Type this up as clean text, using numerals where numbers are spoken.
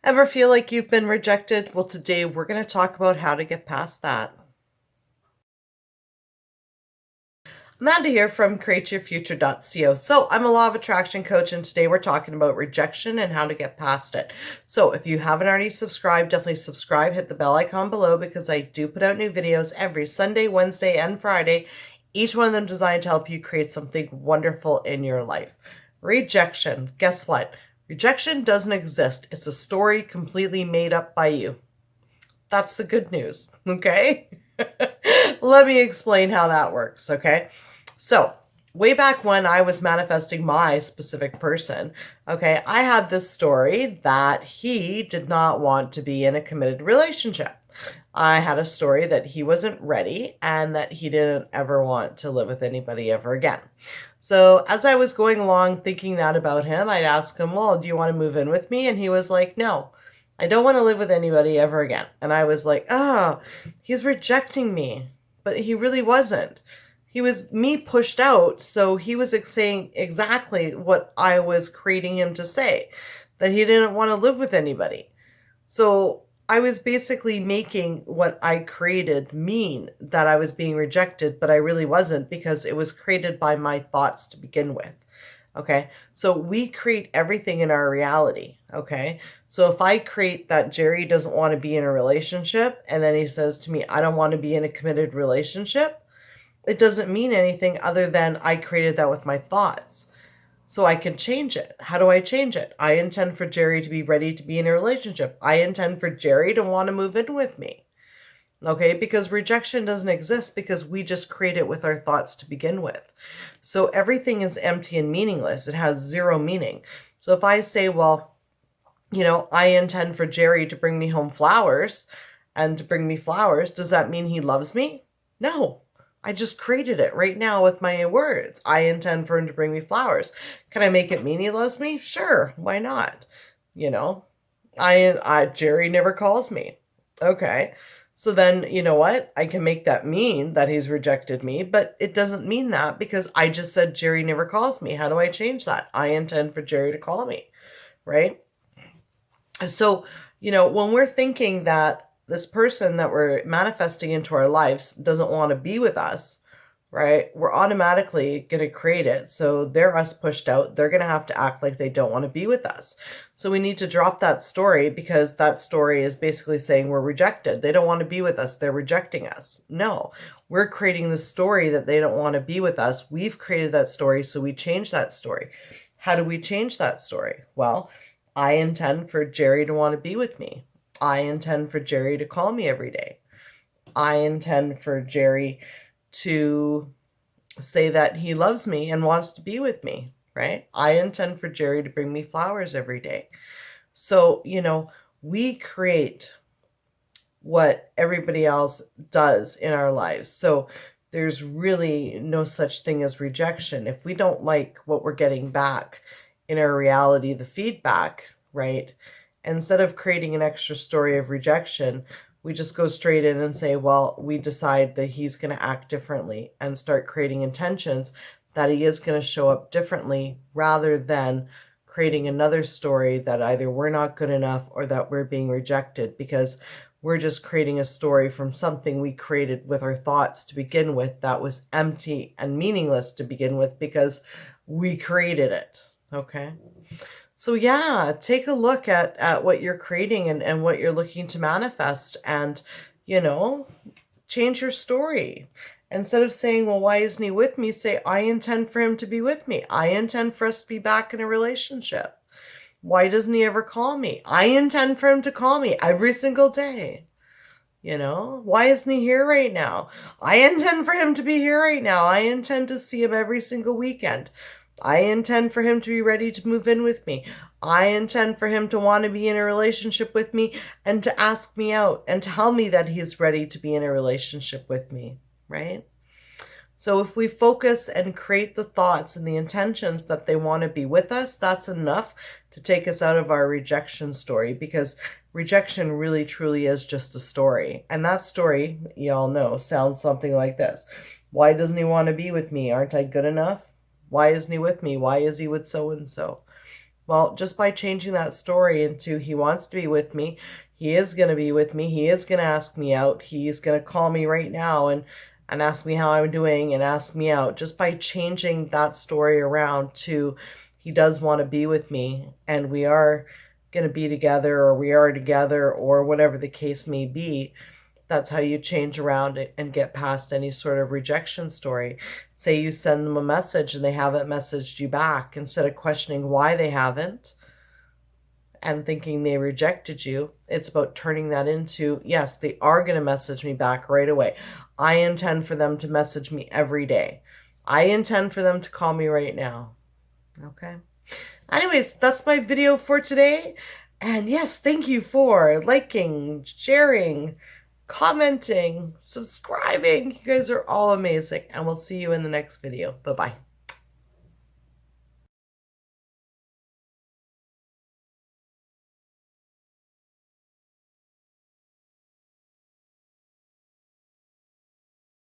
Ever feel like you've been rejected? Well, today we're going to talk about how to get past that. Amanda here from createyourfuture.co. So, I'm a law of attraction coach, and today we're talking about rejection and how to get past it. So, if you haven't already subscribed, definitely subscribe, hit the bell icon below because I do put out new videos every Sunday, Wednesday, and Friday, each one of them designed to help you create something wonderful in your life. Rejection. Guess what? Rejection doesn't exist. It's a story completely made up by you. That's the good news, okay? Let me explain how that works, okay? So, way back when I was manifesting my specific person, okay, I had this story that he did not want to be in a committed relationship. I had a story that he wasn't ready and that he didn't ever want to live with anybody ever again. So, as I was going along thinking that about him, I'd ask him, well, do you want to move in with me? And he was like, no. I don't want to live with anybody ever again. And I was like, he's rejecting me. But he really wasn't. He was me pushed out. So he was saying exactly what I was creating him to say, that he didn't want to live with anybody. So I was basically making what I created mean that I was being rejected, but I really wasn't because it was created by my thoughts to begin with. Okay, so we create everything in our reality. Okay, so if I create that Jerry doesn't want to be in a relationship, and then he says to me, I don't want to be in a committed relationship, it doesn't mean anything other than I created that with my thoughts. So I can change it. How do I change it? I intend for Jerry to be ready to be in a relationship. I intend for Jerry to want to move in with me. Okay, because rejection doesn't exist because we just create it with our thoughts to begin with. So everything is empty and meaningless. It has zero meaning. So if I say, well, I intend for Jerry to bring me home flowers and to bring me flowers, does that mean he loves me? No. I just created it right now with my words. I intend for him to bring me flowers. Can I make it mean he loves me? Sure. Why not? Jerry never calls me. Okay. So then, you know what? I can make that mean that he's rejected me, but it doesn't mean that because I just said Jerry never calls me. How do I change that? I intend for Jerry to call me, right? So, when we're thinking that this person that we're manifesting into our lives doesn't want to be with us, right? We're automatically going to create it. So they're us pushed out. They're going to have to act like they don't want to be with us. So we need to drop that story because that story is basically saying we're rejected. They don't want to be with us. They're rejecting us. No, we're creating the story that they don't want to be with us. We've created that story. So we change that story. How do we change that story? Well, I intend for Jerry to want to be with me. I intend for Jerry to call me every day. I intend for Jerry to say that he loves me and wants to be with me, right? I intend for Jerry to bring me flowers every day. So, we create what everybody else does in our lives. So there's really no such thing as rejection. If we don't like what we're getting back in our reality, the feedback, right? Instead of creating an extra story of rejection, we just go straight in and say, well, we decide that he's going to act differently and start creating intentions that he is going to show up differently rather than creating another story that either we're not good enough or that we're being rejected because we're just creating a story from something we created with our thoughts to begin with that was empty and meaningless to begin with because we created it. Okay. So yeah, take a look at what you're creating and what you're looking to manifest and, change your story. Instead of saying, well, why isn't he with me? Say, I intend for him to be with me. I intend for us to be back in a relationship. Why doesn't he ever call me? I intend for him to call me every single day. Why isn't he here right now? I intend for him to be here right now. I intend to see him every single weekend. I intend for him to be ready to move in with me. I intend for him to want to be in a relationship with me and to ask me out and tell me that he's ready to be in a relationship with me, right? So if we focus and create the thoughts and the intentions that they want to be with us, that's enough to take us out of our rejection story because rejection really truly is just a story. And that story, y'all know, sounds something like this. Why doesn't he want to be with me? Aren't I good enough? Why isn't he with me? Why is he with so-and-so? Well, just by changing that story into he wants to be with me, he is going to be with me, he is going to ask me out, he's going to call me right now and ask me how I'm doing and ask me out. Just by changing that story around to he does want to be with me and we are going to be together or we are together or whatever the case may be. That's how you change around it and get past any sort of rejection story. Say you send them a message and they haven't messaged you back. Instead of questioning why they haven't and thinking they rejected you, it's about turning that into, yes, they are going to message me back right away. I intend for them to message me every day. I intend for them to call me right now. Okay. Anyways, that's my video for today. And yes, thank you for liking, sharing, commenting, subscribing. You guys are all amazing. And we'll see you in the next video. Bye-bye.